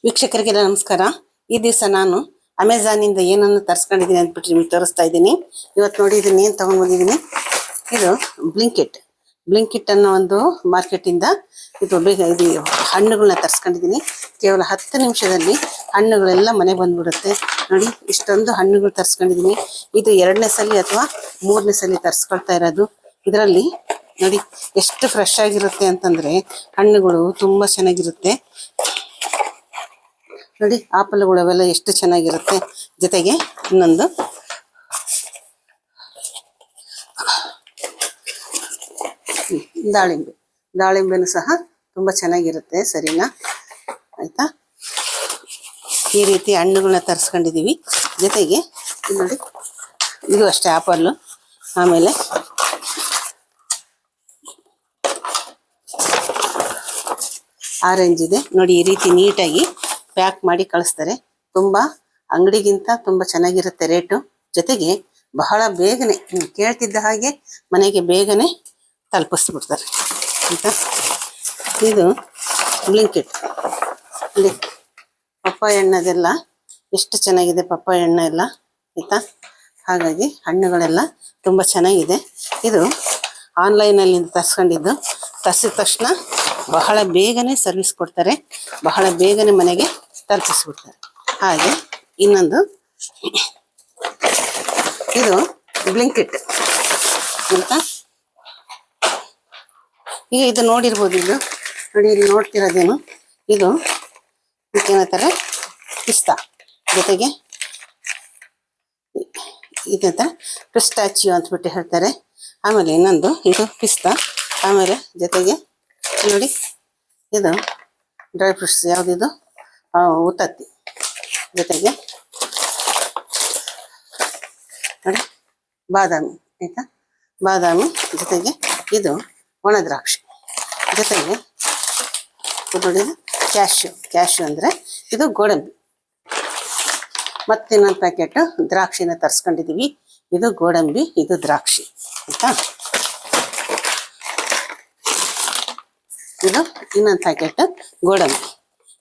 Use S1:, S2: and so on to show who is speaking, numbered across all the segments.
S1: ವೀಕ್ಷಕರಿಗೆಲ್ಲ ನಮಸ್ಕಾರ. ಈ ದಿವಸ ನಾನು ಅಮೆಝಾನಿಂದ ಏನನ್ನು ತರಿಸ್ಕೊಂಡಿದ್ದೀನಿ ಅಂದ್ಬಿಟ್ಟು ನಿಮಗೆ ತೋರಿಸ್ತಾ ಇದ್ದೀನಿ. ಇವತ್ತು ನೋಡಿ ಇದನ್ನ ಏನು ತೊಗೊಂಡು ಬಂದಿದ್ದೀನಿ. ಇದು ಬ್ಲಿಂಕಿಟ್ ಅನ್ನೋ ಒಂದು ಮಾರ್ಕೆಟಿಂದ ಇದು ಹಣ್ಣುಗಳನ್ನ ತರಿಸ್ಕೊಂಡಿದ್ದೀನಿ. ಕೇವಲ 10 ನಿಮಿಷದಲ್ಲಿ ಹಣ್ಣುಗಳೆಲ್ಲ ಮನೆಗೆ ಬಂದ್ಬಿಡುತ್ತೆ. ನೋಡಿ ಇಷ್ಟೊಂದು ಹಣ್ಣುಗಳು ತರಿಸ್ಕೊಂಡಿದ್ದೀನಿ. ಇದು 2ನೇ ಸಲ ಅಥವಾ 3ನೇ ಸಲ ತರಿಸ್ಕೊಳ್ತಾ ಇರೋದು. ಇದರಲ್ಲಿ ನೋಡಿ ಎಷ್ಟು ಫ್ರೆಶ್ ಆಗಿರುತ್ತೆ ಅಂತಂದರೆ ಹಣ್ಣುಗಳು ತುಂಬ ಚೆನ್ನಾಗಿರುತ್ತೆ. ನೋಡಿ ಆಪಲ್ಗಳು ಅವೆಲ್ಲ ಎಷ್ಟು ಚೆನ್ನಾಗಿರುತ್ತೆ. ಜೊತೆಗೆ ಇನ್ನೊಂದು ದಾಳಿಂಬೆನೂ ಸಹ ತುಂಬ ಚೆನ್ನಾಗಿರುತ್ತೆ. ಸರಿನಾ? ಆಯಿತಾ? ಈ ರೀತಿ ಹಣ್ಣುಗಳನ್ನ ತರಿಸ್ಕೊಂಡಿದ್ದೀವಿ. ಜೊತೆಗೆ ನೋಡಿ ಇದು ಅಷ್ಟೇ ಆಪಲ್ಲು. ಆಮೇಲೆ ಆರೆಂಜ್ ಇದೆ ನೋಡಿ. ಈ ರೀತಿ ನೀಟಾಗಿ ಪ್ಯಾಕ್ ಮಾಡಿ ಕಳಿಸ್ತಾರೆ. ತುಂಬ ಅಂಗಡಿಗಿಂತ ತುಂಬ ಚೆನ್ನಾಗಿರುತ್ತೆ ರೇಟು. ಜೊತೆಗೆ ಬಹಳ ಬೇಗನೆ ಕೇಳ್ತಿದ್ದ ಹಾಗೆ ಮನೆಗೆ ಬೇಗನೆ ತಲುಪಿಸ್ಬಿಡ್ತಾರೆ ಆಯಿತಾ. ಇದು ಬ್ಲಿಂಕಿಟ್. ಇಲ್ಲಿ ಪಪ್ಪಾಯ ಹಣ್ಣದೆಲ್ಲ ಎಷ್ಟು ಚೆನ್ನಾಗಿದೆ, ಪಪ್ಪಾಯ ಹಣ್ಣು ಎಲ್ಲ ಆಯಿತಾ. ಹಾಗಾಗಿ ಹಣ್ಣುಗಳೆಲ್ಲ ತುಂಬ ಚೆನ್ನಾಗಿದೆ. ಇದು ಆನ್ಲೈನಲ್ಲಿಂದ ತರಿಸ್ಕೊಂಡಿದ್ದು. ತರಿಸಿದ ತಕ್ಷಣ ಬಹಳ ಬೇಗನೆ ಸರ್ವಿಸ್ ಕೊಡ್ತಾರೆ, ಬಹಳ ಬೇಗನೆ ಮನೆಗೆ ತಲುಪಿಸ್ಬಿಡ್ತಾರೆ. ಹಾಗೆ ಇನ್ನೊಂದು ಇದು ಬ್ಲಿಂಕಿಟ್ ಅಂತ. ಈಗ ಇದು ನೋಡಿರ್ಬೋದು. ಇದು ನೋಡಿ, ಇಲ್ಲಿ ನೋಡ್ತಿರೋದೇನು, ಇದು ಏನಂತಾರೆ ಪಿಸ್ತಾ. ಜೊತೆಗೆ ಇದಂತ ಪಿಸ್ಟಾಚಿಯೋ ಅಂತಬಿಟ್ಟು ಹೇಳ್ತಾರೆ. ಆಮೇಲೆ ಇನ್ನೊಂದು ಇದು ಪಿಸ್ತಾ. ಆಮೇಲೆ ಜೊತೆಗೆ ನೋಡಿ ಇದು ಡ್ರೈ ಫ್ರೂಟ್ಸ್. ಯಾವುದಿದು? ಉತ್ತತ್ತಿ. ಜೊತೆಗೆ ನೋಡಿ ಬಾದಾಮಿ ಆಯಿತಾ, ಬಾದಾಮಿ. ಜೊತೆಗೆ ಇದು ಒಣ ದ್ರಾಕ್ಷಿ. ಜೊತೆಗೆ ನೋಡಿ ಕ್ಯಾಶ್ಯೂ ಅಂದರೆ ಇದು ಗೋಡಂಬಿ. ಮತ್ತಿನ್ನೊಂದು ಪ್ಯಾಕೆಟು ದ್ರಾಕ್ಷಿನ ತರಿಸ್ಕೊಂಡಿದ್ದೀವಿ. ಇದು ಗೋಡಂಬಿ, ಇದು ದ್ರಾಕ್ಷಿ ಆಯಿತಾ. ಇದು ಇನ್ನೊಂದು ಪ್ಯಾಕೆಟ್ ಗೋಡಂಬಿ.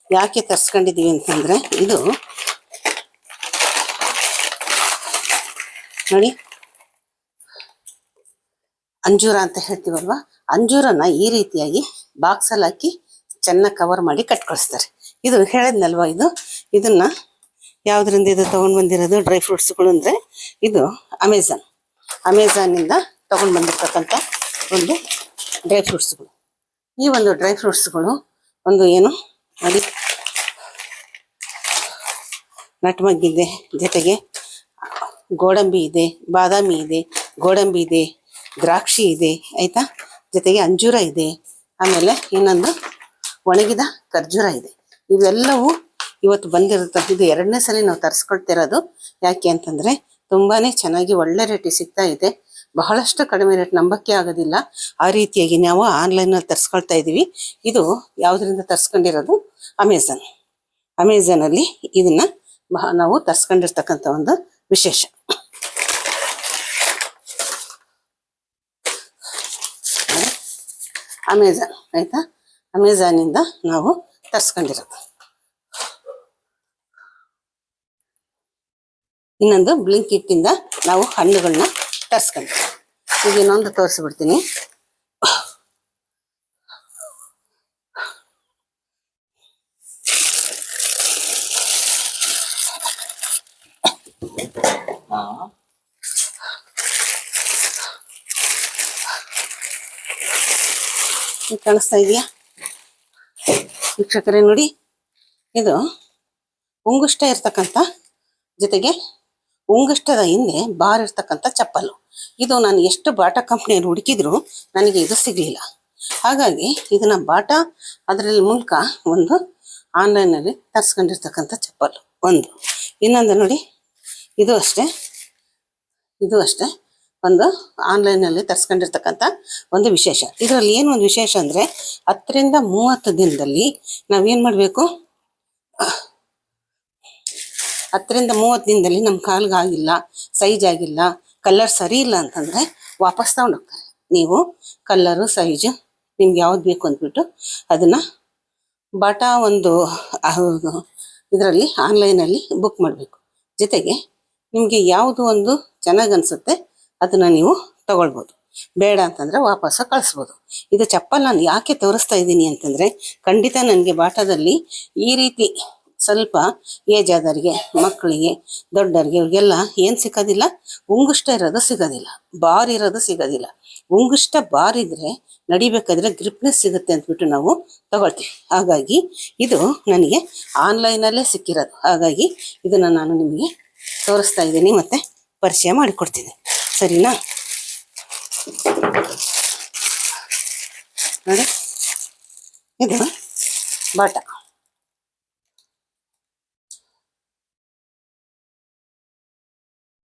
S1: ಯಾಕೆ ತರಿಸ್ಕೊಂಡಿದ್ದೀವಿ ಅಂತಂದರೆ ಇದು ನೋಡಿ ಅಂಜೂರ ಅಂತ ಹೇಳ್ತೀವಲ್ವ, ಅಂಜೂರನ ಈ ರೀತಿಯಾಗಿ ಬಾಕ್ಸಲ್ಲಿ ಹಾಕಿ ಚೆನ್ನಾಗಿ ಕವರ್ ಮಾಡಿ ಕಟ್ಕೊಳಿಸ್ತಾರೆ. ಇದು ಹೇಳಿದ್ನಲ್ವ, ಇದನ್ನ ಯಾವುದರಿಂದ ಇದು ತೊಗೊಂಡು ಬಂದಿರೋದು ಡ್ರೈ ಫ್ರೂಟ್ಸ್ಗಳು ಅಂದರೆ ಇದು ಅಮೆಝಾನಿಂದ ತೊಗೊಂಡು ಬಂದಿರ್ತಕ್ಕಂಥ ಒಂದು ಡ್ರೈ ಫ್ರೂಟ್ಸ್ಗಳು. ಈ ಒಂದು ಡ್ರೈ ಫ್ರೂಟ್ಸ್ಗಳು ಒಂದು ಏನು ನೋಡಿ, ನಟ್ಮಗ್ಗಿದೆ, ಜೊತೆಗೆ ಗೋಡಂಬಿ ಇದೆ, ಬಾದಾಮಿ ಇದೆ, ಗೋಡಂಬಿ ಇದೆ, ದ್ರಾಕ್ಷಿ ಇದೆ ಆಯಿತಾ. ಜೊತೆಗೆ ಅಂಜೂರ ಇದೆ. ಆಮೇಲೆ ಇನ್ನೊಂದು ಒಣಗಿದ ಖರ್ಜೂರ ಇದೆ. ಇವೆಲ್ಲವೂ ಇವತ್ತು ಬಂದಿರುತ್ತೆ. ಇದು 2ನೇ ಸಲ ನಾವು ತರಿಸ್ಕೊಳ್ತಿರೋದು. ಯಾಕೆ ಅಂತಂದರೆ ತುಂಬಾ ಚೆನ್ನಾಗಿ ಒಳ್ಳೆ ರೇಟಿಗೆ ಸಿಗ್ತಾ ಇದೆ. ಬಹಳಷ್ಟು ಕಡಿಮೆ ರೇಟ್, ನಂಬಕ್ಕೆ ಆಗೋದಿಲ್ಲ. ಆ ರೀತಿಯಾಗಿ ನಾವು ಆನ್ಲೈನಲ್ಲಿ ತರಿಸ್ಕೊಳ್ತಾ ಇದ್ದೀವಿ. ಇದು ಯಾವುದರಿಂದ ತರಿಸ್ಕೊಂಡಿರೋದು? ಅಮೆಝಾನಲ್ಲಿ ಇದನ್ನು ನಾವು ತರಿಸ್ಕೊಂಡಿರ್ತಕ್ಕಂಥ ಒಂದು ವಿಶೇಷ. ಅಮೆಝಾನ್ ಆಯಿತಾ, ಅಮೆಝಾನಿಂದ ನಾವು ತರಿಸ್ಕೊಂಡಿರೋದು. ಇನ್ನೊಂದು ಬ್ಲಿಂಕಿಟ್ಟಿಂದ ನಾವು ಹಣ್ಣುಗಳನ್ನ ತರಿಸ್ಕೊಂಡಿದ್ದೀವಿ. ಈಗ ಇನ್ನೊಂದು ತೋರಿಸ್ಬಿಡ್ತೀನಿ. ಕಾಣಿಸ್ತಾ ಇದೆಯಾ ವೀಕ್ಷಕರೇ? ನೋಡಿ, ಇದು ಉಂಗುಷ್ಟ ಇರ್ತಕ್ಕಂಥ, ಜೊತೆಗೆ ಉಂಗುಷ್ಟದ ಹಿಂದೆ ಬಾರ್ ಇರ್ತಕ್ಕಂಥ ಚಪ್ಪಲು. ಇದು ನಾನು ಎಷ್ಟು ಬಾಟಾ ಕಂಪ್ನಿಯಲ್ಲಿ ಹುಡುಕಿದ್ರು ನನಗೆ ಇದು ಸಿಗಲಿಲ್ಲ. ಹಾಗಾಗಿ ಇದನ್ನ ಬಾಟಾ ಅದರಲ್ಲಿ ಮೂಲಕ ಒಂದು ಆನ್ಲೈನಲ್ಲಿ ತರಿಸ್ಕೊಂಡಿರ್ತಕ್ಕಂಥ ಚಪ್ಪಲು ಒಂದು. ಇನ್ನೊಂದು ನೋಡಿ, ಇದು ಅಷ್ಟೇ ಒಂದು ಆನ್ಲೈನಲ್ಲಿ ತರಿಸ್ಕೊಂಡಿರ್ತಕ್ಕಂಥ ಒಂದು ವಿಶೇಷ. ಇದರಲ್ಲಿ ಏನು ಒಂದು ವಿಶೇಷ ಅಂದರೆ 10 ರಿಂದ 30 ದಿನದಲ್ಲಿ ನಾವೇನು ಮಾಡಬೇಕು, 10 ರಿಂದ 30 ದಿನದಲ್ಲಿ ನಮ್ಮ ಕಾಲ್ಗೆ ಆಗಿಲ್ಲ, ಸೈಜ್ ಆಗಿಲ್ಲ, ಕಲರ್ ಸರಿ ಇಲ್ಲ ಅಂತಂದರೆ ವಾಪಸ್ ತಗೊಂಡೋಗ್ತಾರೆ. ನೀವು ಕಲ್ಲರು ಸೈಜು ನಿಮ್ಗೆ ಯಾವ್ದು ಬೇಕು ಅಂದ್ಬಿಟ್ಟು ಅದನ್ನು ಬಾಟಾ ಒಂದು ಇದರಲ್ಲಿ ಆನ್ಲೈನಲ್ಲಿ ಬುಕ್ ಮಾಡಬೇಕು. ಜೊತೆಗೆ ನಿಮಗೆ ಯಾವುದು ಒಂದು ಚೆನ್ನಾಗಿ ಅನಿಸುತ್ತೆ ಅದನ್ನು ನೀವು ತಗೊಳ್ಬೋದು. ಬೇಡ ಅಂತಂದರೆ ವಾಪಸ್ಸು ಕಳಿಸ್ಬೋದು. ಇದು ಚಪ್ಪಲ್ ನಾನು ಯಾಕೆ ತೋರಿಸ್ತಾ ಇದ್ದೀನಿ ಅಂತಂದರೆ, ಖಂಡಿತ ನನಗೆ ಬಾಟಾದಲ್ಲಿ ಈ ರೀತಿ ಸ್ವಲ್ಪ ಏಜ್ ಆದವರಿಗೆ, ಮಕ್ಕಳಿಗೆ, ದೊಡ್ಡವ್ರಿಗೆ, ಇವ್ರಿಗೆಲ್ಲ ಏನು ಸಿಗೋದಿಲ್ಲ, ಉಂಗುಷ್ಟ ಇರೋದು ಸಿಗೋದಿಲ್ಲ, ಬಾರ್ ಇರೋದು ಸಿಗೋದಿಲ್ಲ. ಉಂಗುಷ್ಟ ಬಾರ್ ಇದ್ದರೆ ನಡಿಬೇಕಾದ್ರೆ ಗ್ರಿಪ್ನೆಸ್ ಸಿಗುತ್ತೆ ಅಂದ್ಬಿಟ್ಟು ನಾವು ತಗೊಳ್ತೀವಿ. ಹಾಗಾಗಿ ಇದು ನನಗೆ ಆನ್ಲೈನಲ್ಲೇ ಸಿಕ್ಕಿರೋದು. ಹಾಗಾಗಿ ಇದನ್ನು ನಾನು ನಿಮಗೆ ತೋರಿಸ್ತಾ ಇದ್ದೀನಿ ಮತ್ತು ಪರಿಚಯ ಮಾಡಿಕೊಡ್ತೀನಿ. ಸರಿನಾ? ನೋಡಿ, ಇದು ಬಾಟಾ.